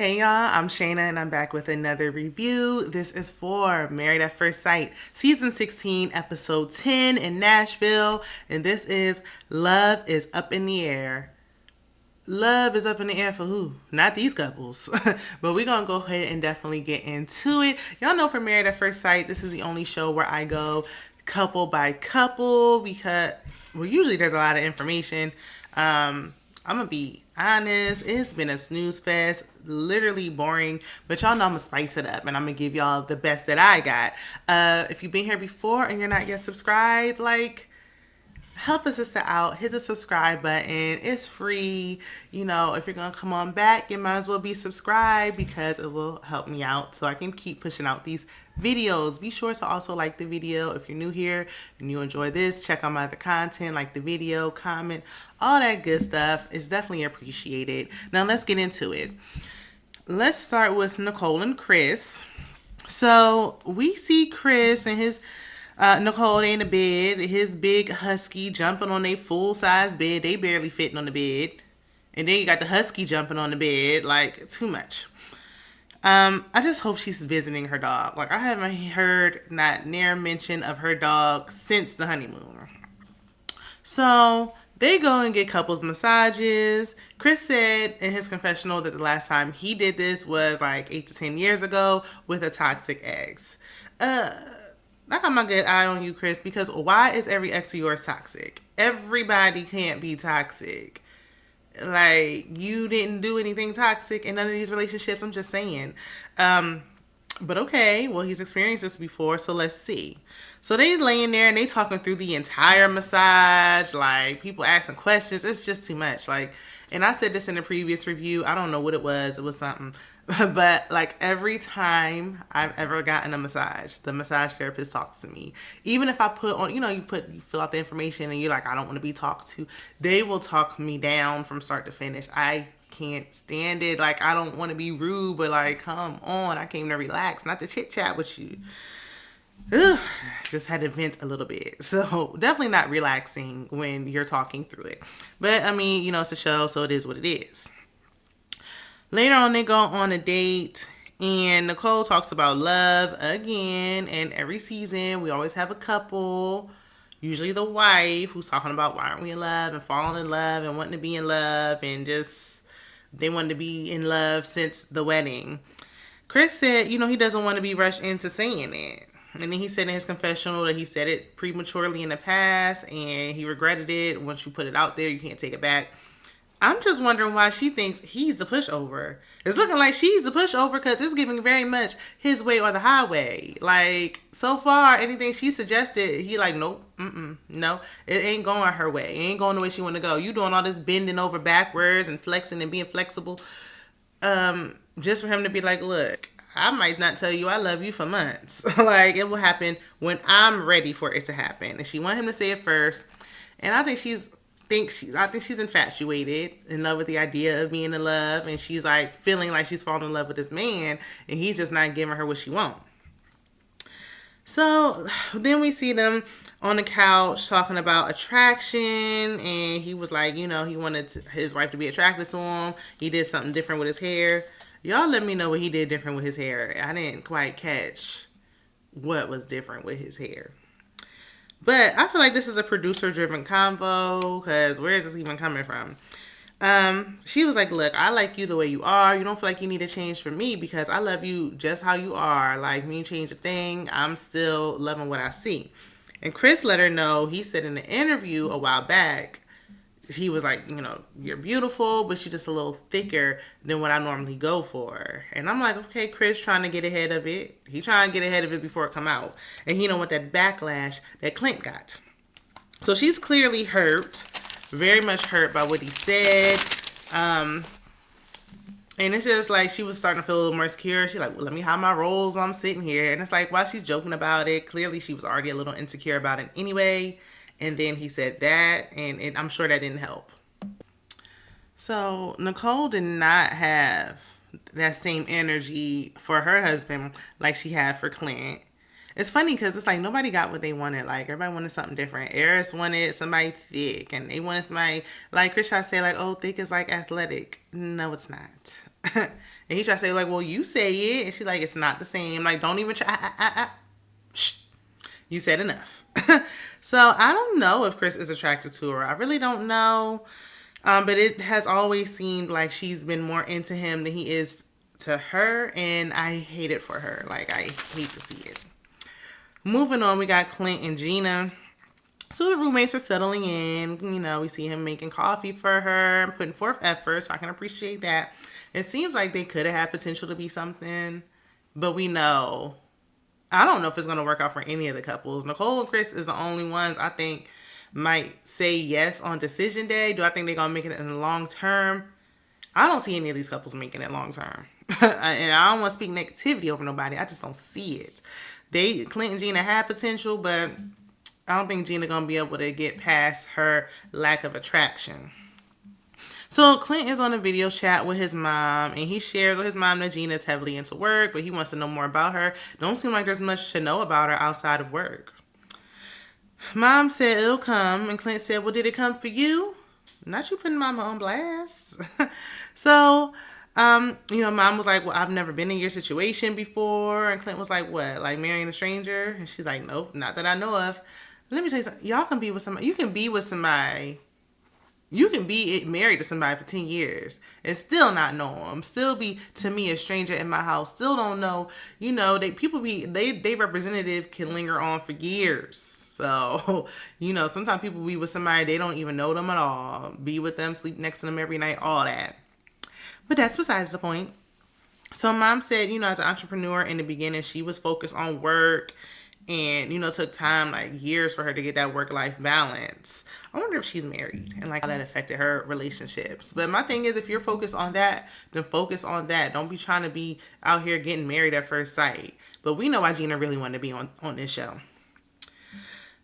Hey y'all, I'm Shayna and I'm back with another review. This is for Married at First Sight, Season 16, Episode 10 in Nashville. And this is Love is Up in the Air. Love is up in the air for who? Not these couples. But we're going to go ahead and definitely get into it. Y'all know for Married at First Sight, this is the only show where I go couple by couple because, well, usually there's a lot of information. I'm gonna be honest, it's been a snooze fest, literally boring, but y'all know I'm gonna spice it up and I'm gonna give y'all the best that I got. If you've been here before and you're not yet subscribed, help a sister out, hit the subscribe button. It's free. You know, if you're gonna come on back, you might as well be subscribed because it will help me out so I can keep pushing out these videos. Be sure to also like the video if you're new here and you enjoy this. Check out my other content, like the video, comment, all that good stuff. It's definitely appreciated. Now let's get into it. Let's start with Nicole and Chris. So we see Chris and his Nicole, they in the bed. His big husky jumping on a full size bed. They barely fitting on the bed. And then you got the husky jumping on the bed. Like, too much. I just hope she's visiting her dog. Like, I haven't heard not near mention of her dog since the honeymoon. So they go and get couples massages. Chris said in his confessional that the last time he did this was like 8 to 10 years ago with a toxic ex. I got my good eye on you, Chris, because why is every ex of yours toxic? Everybody can't be toxic. Like, you didn't do anything toxic in none of these relationships. I'm just saying. But okay, well, he's experienced this before, so let's see. So they laying there and they talking through the entire massage, like people asking questions. It's just too much. Like, and I said this in the previous review. I don't know what it was. It was something. But like every time I've ever gotten a massage, the massage therapist talks to me. Even if I put on, you fill out the information and you're like, I don't want to be talked to. They will talk me down from start to finish. I can't stand it. Like, I don't want to be rude, but like, come on. I came to relax, not to chit chat with you. Ugh, just had to vent a little bit. So definitely not relaxing when you're talking through it. But I mean, it's a show, so it is what it is. Later on, they go on a date, and Nicole talks about love again. And every season, we always have a couple, usually the wife, who's talking about why aren't we in love and falling in love and wanting to be in love and just they wanted to be in love since the wedding. Chris said, he doesn't want to be rushed into saying it. And then he said in his confessional that he said it prematurely in the past and he regretted it. Once you put it out there, you can't take it back. I'm just wondering why she thinks he's the pushover. It's looking like she's the pushover because it's giving very much his way or the highway. Like, so far, anything she suggested, he like, nope, no, it ain't going her way. It ain't going the way she want to go. You doing all this bending over backwards and flexing and being flexible just for him to be like, look, I might not tell you I love you for months. Like, it will happen when I'm ready for it to happen. And she want him to say it first. And I think I think she's infatuated, in love with the idea of being in love, and she's like feeling like she's falling in love with this man, and he's just not giving her what she wants. So then we see them on the couch talking about attraction, and he was like, he wanted his wife to be attracted to him. He did something different with his hair. Y'all let me know what he did different with his hair. I didn't quite catch what was different with his hair. But I feel like this is a producer-driven convo, because where is this even coming from? She was like, look, I like you the way you are. You don't feel like you need to change for me because I love you just how you are. Like, me change a thing. I'm still loving what I see. And Chris let her know, he said in the interview a while back, he was like, you're beautiful, but you're just a little thicker than what I normally go for. And I'm like, okay, Chris trying to get ahead of it. He trying to get ahead of it before it come out. And he don't want that backlash that Clint got. So she's clearly hurt, very much hurt by what he said. And it's just like she was starting to feel a little more insecure. She's like, well, let me hide my rolls. I'm sitting here. And it's like, while she's joking about it, clearly she was already a little insecure about it anyway. And then he said that, and I'm sure that didn't help. So Nicole did not have that same energy for her husband like she had for Clint. It's funny because it's like nobody got what they wanted. Like, everybody wanted something different. Airris wanted somebody thick, and they wanted somebody, like Chris tried to say, like, oh, thick is like athletic. No, it's not. And he tried to say, like, well, you say it. And she's like, it's not the same. Like, don't even try. Shh. You said enough. So I don't know if Chris is attracted to her. I really don't know. But it has always seemed like she's been more into him than he is to her. And I hate it for her. Like, I hate to see it. Moving on, we got Clint and Gina. So the roommates are settling in. You know, we see him making coffee for her, putting forth effort, so I can appreciate that. It seems like they could have had potential to be something, but we know. I don't know if it's going to work out for any of the couples. Nicole and Chris is the only ones I think might say yes on decision day. Do I think they're going to make it in the long term? I don't see any of these couples making it long term. And I don't want to speak negativity over nobody. I just don't see it. Clint and Gina had potential, but I don't think Gina gonna be able to get past her lack of attraction. So Clint is on a video chat with his mom, and he shared with his mom that Gina is heavily into work, but he wants to know more about her. Don't seem like there's much to know about her outside of work. Mom said it'll come, and Clint said, well, did it come for you? Not you putting mama on blast. So, mom was like, well, I've never been in your situation before. And Clint was like, what, like marrying a stranger? And she's like, nope, not that I know of. Let me tell you something. Y'all can be with somebody. You can be with somebody. You can be married to somebody for 10 years and still not know them. Still be, to me, a stranger in my house. Still don't know. You know, they representative can linger on for years. So, sometimes people be with somebody, they don't even know them at all. Be with them, sleep next to them every night, all that. But that's besides the point. So mom said, as an entrepreneur in the beginning, she was focused on work and, took time, like years for her to get that work-life balance. I wonder if she's married and like how that affected her relationships. But my thing is, if you're focused on that, then focus on that. Don't be trying to be out here getting married at first sight. But we know why Gina really wanted to be on this show.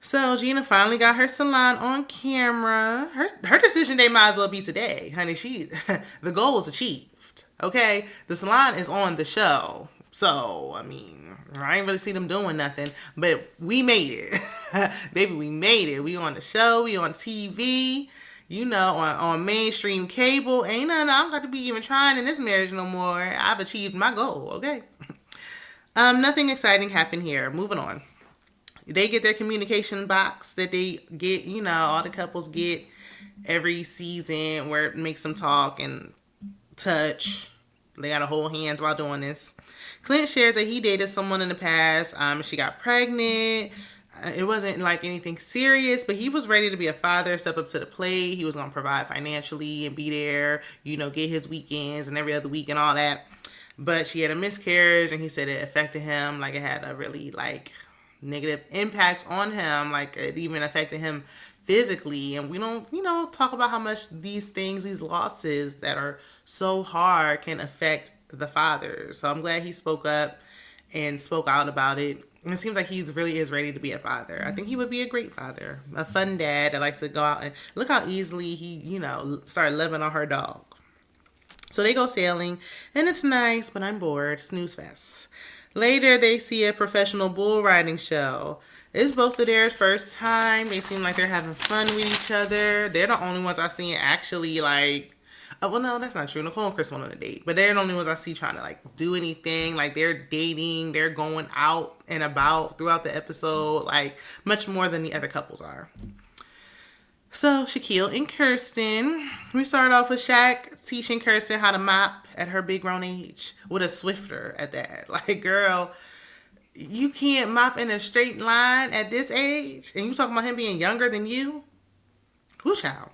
So Gina finally got her salon on camera. Her decision day might as well be today, honey. The goal is achieved. Okay, the salon is on the show. So I ain't really see them doing nothing, but we made it, baby. We made it. We on the show. We on TV. On mainstream cable. Ain't nothing I'm got to be even trying in this marriage no more. I've achieved my goal. Okay. Nothing exciting happened here. Moving on. They get their communication box that they get, all the couples get every season where it makes them talk and touch. They got to hold hands while doing this. Clint shares that he dated someone in the past. She got pregnant. It wasn't like anything serious, but he was ready to be a father, step up to the plate. He was going to provide financially and be there, get his weekends and every other week and all that. But she had a miscarriage, and he said it affected him. Like, it had a really, negative impact on him. Like, it even affected him physically. And we don't, talk about how much these losses that are so hard can affect the father. So I'm glad he spoke up and spoke out about it. And it seems like he really is ready to be a father. I think he would be a great father, a fun dad that likes to go out and look how easily he, started loving on her dog. So they go sailing, and it's nice, but I'm bored. Snooze fest. Later, they see a professional bull riding show. It's both of theirs first time. They seem like they're having fun with each other. They're the only ones I see actually well, no, that's not true. Nicole and Chris went on a date, but they're the only ones I see trying to do anything. Like, they're dating, they're going out and about throughout the episode, much more than the other couples are. So Shaquille and Kirsten, we start off with Shaq teaching Kirsten how to mop at her big grown age with a Swifter at that. Like, girl, you can't mop in a straight line at this age, and you talking about him being younger than you? Who child?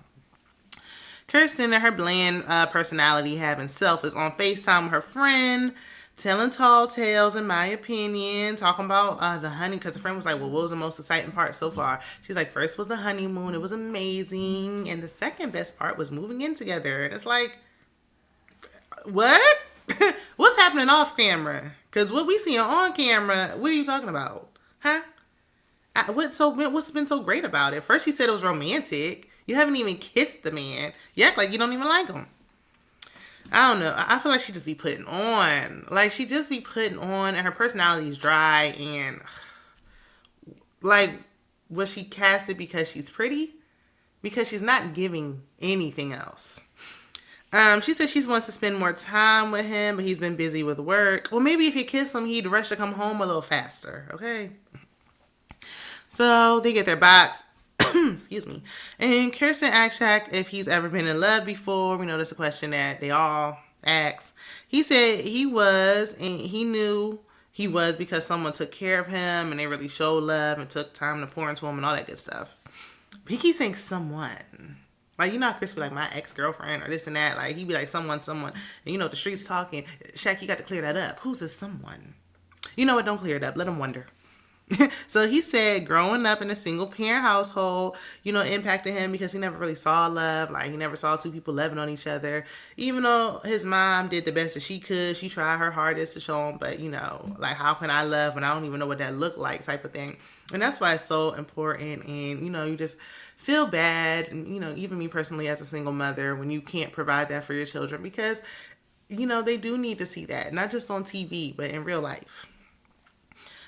Kirsten and her bland personality having self is on FaceTime with her friend, telling tall tales, in my opinion, talking about the honey, because the friend was like, well, what was the most exciting part so far? She's like, first was the honeymoon. It was amazing. And the second best part was moving in together. And it's like, what? What's happening off camera? Because what we see on camera, what are you talking about? Huh? What's been so great about it? First, she said it was romantic. You haven't even kissed the man. You act like you don't even like him. I don't know. I feel like she just be putting on. And her personality is dry. And, was she casted because she's pretty? Because she's not giving anything else. She said she wants to spend more time with him, but he's been busy with work. Well, maybe if you kiss him, he'd rush to come home a little faster. Okay. So they get their box. Excuse me. And Kirsten asked Shaq if he's ever been in love before. We know that's a question that they all ask. He said he was, and he knew he was because someone took care of him and they really showed love and took time to pour into him and all that good stuff. But he keeps saying someone. Like, you know how Chris be like, my ex-girlfriend or this and that. Like, he be like, someone. And you know, the streets talking. Shaq, you got to clear that up. Who's this someone? You know what? Don't clear it up. Let him wonder. So he said growing up in a single parent household, impacted him because he never really saw love. Like, he never saw two people loving on each other. Even though his mom did the best that she could, she tried her hardest to show him. But, like, how can I love when I don't even know what that looked like type of thing. And that's why it's so important. And, you just feel bad. And, even me personally as a single mother, when you can't provide that for your children because, they do need to see that. Not just on TV, but in real life.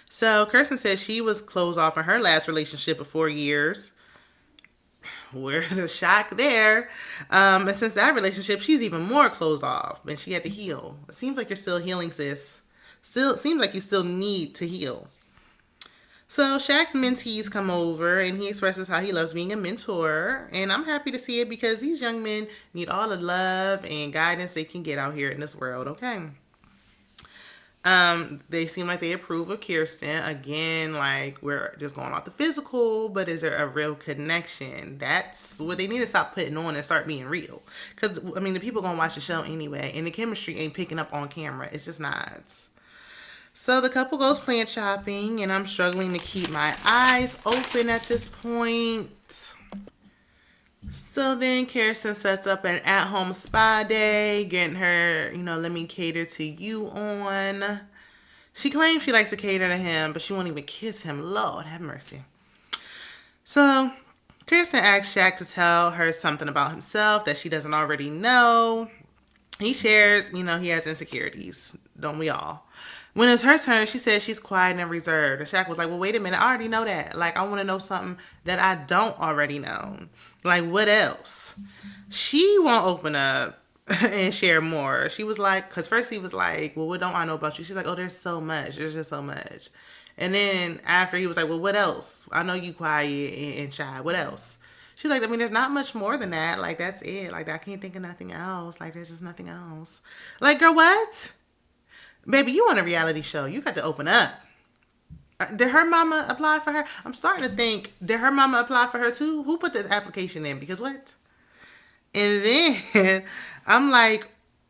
So Kirsten said she was closed off in her last relationship of 4 years. Where's a shock there? And since that relationship, she's even more closed off. And she had to heal. It seems like you're still healing, sis. Still seems like you still need to heal. So Shaq's mentees come over and he expresses how he loves being a mentor. And I'm happy to see it because these young men need all the love and guidance they can get out here in this world, okay? They seem like they approve of Kirsten. Again, like, we're just going off the physical, but is there a real connection? That's what they need to stop putting on and start being real. Because, the people going to watch the show anyway, and the chemistry ain't picking up on camera. It's just not. So the couple goes plant shopping, and I'm struggling to keep my eyes open at this point. So then Kirsten sets up an at-home spa day, getting her, let me cater to you on. She claims she likes to cater to him, but she won't even kiss him. Lord, have mercy. So Kirsten asks Shaq to tell her something about himself that she doesn't already know. He shares, he has insecurities. Don't we all? When it's her turn, she says she's quiet and reserved. And Shaq was like, well, wait a minute. I already know that. Like, I want to know something that I don't already know. Like, what else? She won't open up and share more. She was like, because first he was like, well, what don't I know about you? She's like, oh, there's so much. There's just so much. And then after he was like, well, what else? I know you quiet and shy. What else? She's like, there's not much more than that. Like, that's it. Like, I can't think of nothing else. Like, there's just nothing else. Like, girl, what? Baby, you on a reality show. You got to open up. Did her mama apply for her? I'm starting to think, did her mama apply for her too? Who put the application in? Because what? And then I'm like,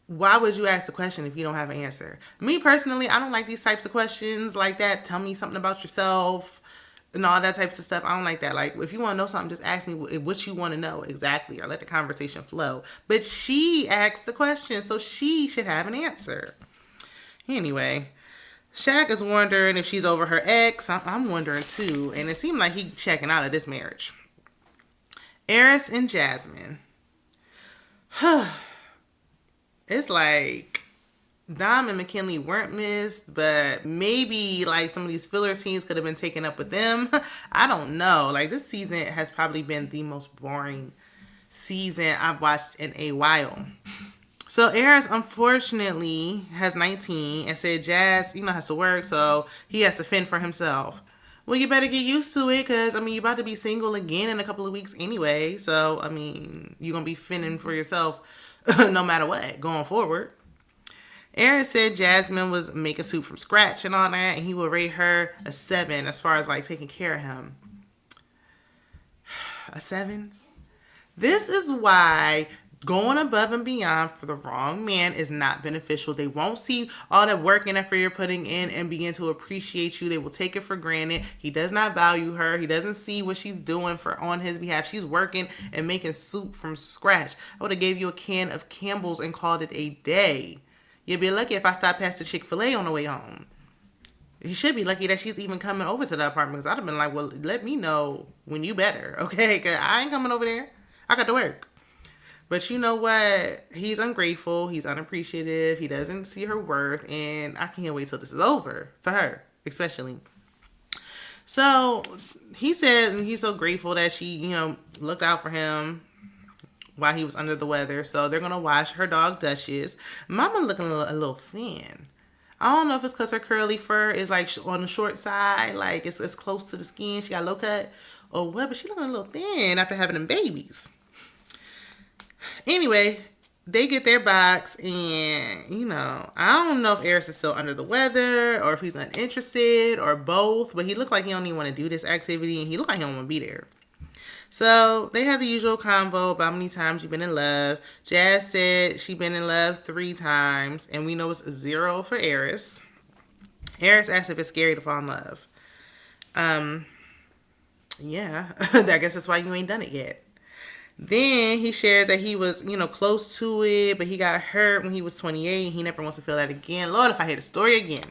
why would you ask the question if you don't have an answer? Me personally, I don't like these types of questions like that. Tell me something about yourself and all that types of stuff. I don't like that. Like, if you want to know something, just ask me what you want to know exactly or let the conversation flow. But she asked the question, so she should have an answer. Anyway, Shaq is wondering if she's over her ex. I'm wondering too. And it seemed like he checking out of this marriage. Airris and Jasmine. It's like Dom and McKinley weren't missed, but maybe like some of these filler scenes could have been taken up with them. I don't know. Like, this season has probably been the most boring season I've watched in a while. So Airris, unfortunately, has 19 and said Jazz, has to work, so he has to fend for himself. Well, you better get used to it because, you're about to be single again in a couple of weeks anyway. So, you're going to be fending for yourself no matter what going forward. Airris said Jasmine was making soup from scratch and all that, and he will rate her a 7 as far as, like, taking care of him. A 7? This is why going above and beyond for the wrong man is not beneficial. They won't see all that work and effort you're putting in and begin to appreciate you. They will take it for granted. He does not value her. He doesn't see what she's doing on his behalf. She's working and making soup from scratch. I would have gave you a can of Campbell's and called it a day. You'd be lucky if I stopped past the Chick-fil-A on the way home. He should be lucky that she's even coming over to the apartment because I'd have been like, well, let me know when you better, okay? Because I ain't coming over there. I got to work. But you know what? He's ungrateful. He's unappreciative. He doesn't see her worth. And I can't wait till this is over. For her, especially. So, he said he's so grateful that she, looked out for him. while he was under the weather. So they're going to watch her dog, Duchess. Mama looking a little thin. I don't know if it's because her curly fur is like on the short side, like it's close to the skin. She got low cut or what, but she looking a little thin after having them babies. Anyway, they get their box, and I don't know if Airris is still under the weather or if he's not interested or both, but he looked like he don't even want to do this activity, and he looked like he don't want to be there. So they have the usual convo about how many times you've been in love. Jazz said she been in love 3 times, and we know it's 0 for Airris. Airris asked if it's scary to fall in love. Yeah, I guess that's why you ain't done it yet. Then he shares that he was, close to it, but he got hurt when he was 28. He never wants to feel that again. Lord, if I hear the story again.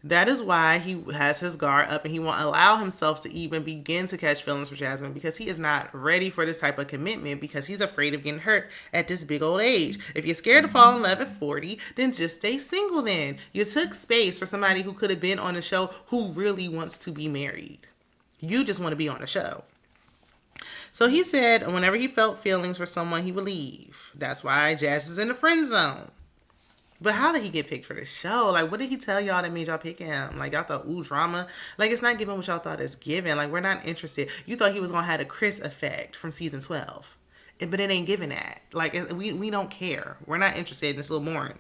That is why he has his guard up and he won't allow himself to even begin to catch feelings for Jasmine, because he is not ready for this type of commitment, because he's afraid of getting hurt at this big old age. If you're scared to fall in love at 40, then just stay single then. You took space for somebody who could have been on the show who really wants to be married. You just want to be on the show. So he said whenever he felt feelings for someone, he would leave. That's why Jazz is in the friend zone. But how did he get picked for this show? Like, what did he tell y'all that made y'all pick him? Like, y'all thought, ooh, drama? Like, it's not giving what y'all thought it's giving. Like, we're not interested. You thought he was going to have the Chris effect from season 12. But it ain't giving that. Like, we don't care. We're not interested. It's a little boring.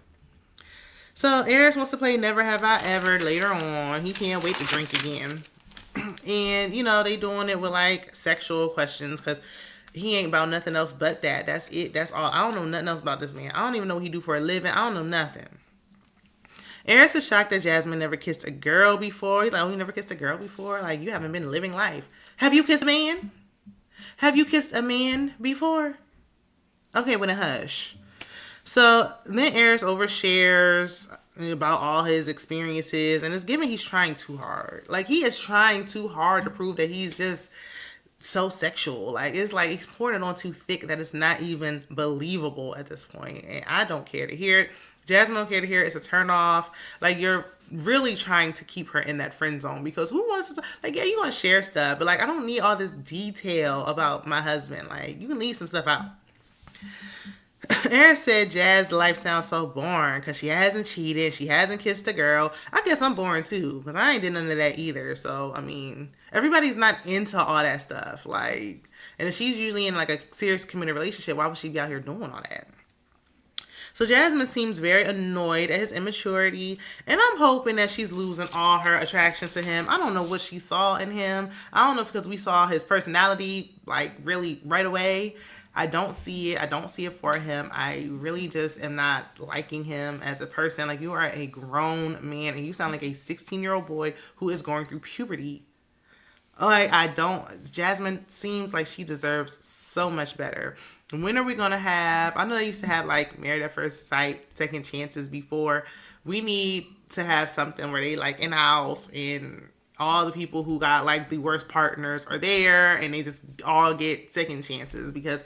So, Airris wants to play Never Have I Ever later on. He can't wait to drink again. And, they doing it with, like, sexual questions, because he ain't about nothing else but that. That's it. That's all. I don't know nothing else about this man. I don't even know what he do for a living. I don't know nothing. Airris is shocked that Jasmine never kissed a girl before. He's like, oh, you never kissed a girl before? Like, you haven't been living life. Have you kissed a man? Have you kissed a man before? Okay, with a hush. So then Airris overshares about all his experiences, and it's given he's trying too hard. Like, he is trying too hard to prove that he's just so sexual. Like, it's like he's pouring it on too thick that it's not even believable at this point. And I don't care to hear it. Jasmine don't care to hear it. It's a turn off. Like, you're really trying to keep her in that friend zone, because who wants to, like, yeah, you want to share stuff, but like, I don't need all this detail about my husband. Like, you can leave some stuff out. Airris said Jazz's life sounds so boring because she hasn't cheated, she hasn't kissed a girl. I guess I'm boring too, because I ain't did none of that either. So, I mean, everybody's not into all that stuff. Like, and if she's usually in like a serious committed relationship, why would she be out here doing all that? So Jasmine seems very annoyed at his immaturity, and I'm hoping that she's losing all her attraction to him. I don't know what she saw in him. I don't know if because we saw his personality like really right away. I don't see it. I don't see it for him. I really just am not liking him as a person. Like, you are a grown man and you sound like a 16-year-old boy who is going through puberty. Like, Jasmine seems like she deserves so much better. When are we going to have, I know they used to have like Married at First Sight, second chances before. We need to have something where they like in the house and all the people who got like the worst partners are there and they just all get second chances, because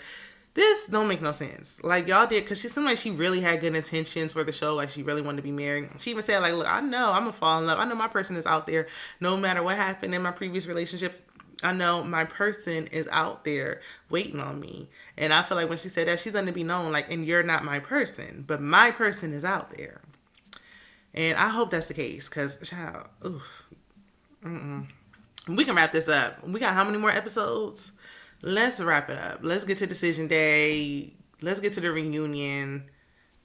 this don't make no sense. Like, y'all did, because she seemed like she really had good intentions for the show. Like, she really wanted to be married. She even said like, look, I know I'm gonna fall in love. I know my person is out there. No matter what happened in my previous relationships, I know my person is out there waiting on me. And I feel like when she said that, she's going to be known like, and you're not my person, but my person is out there. And I hope that's the case, because child, oof. We can wrap this up. We got how many more episodes? Let's wrap it up. Let's get to decision day. Let's get to the reunion.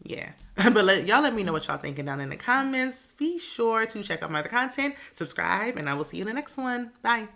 Yeah. But y'all let me know what y'all thinking down in the comments. Be sure to check out my other content, subscribe, and I will see you in the next one. Bye.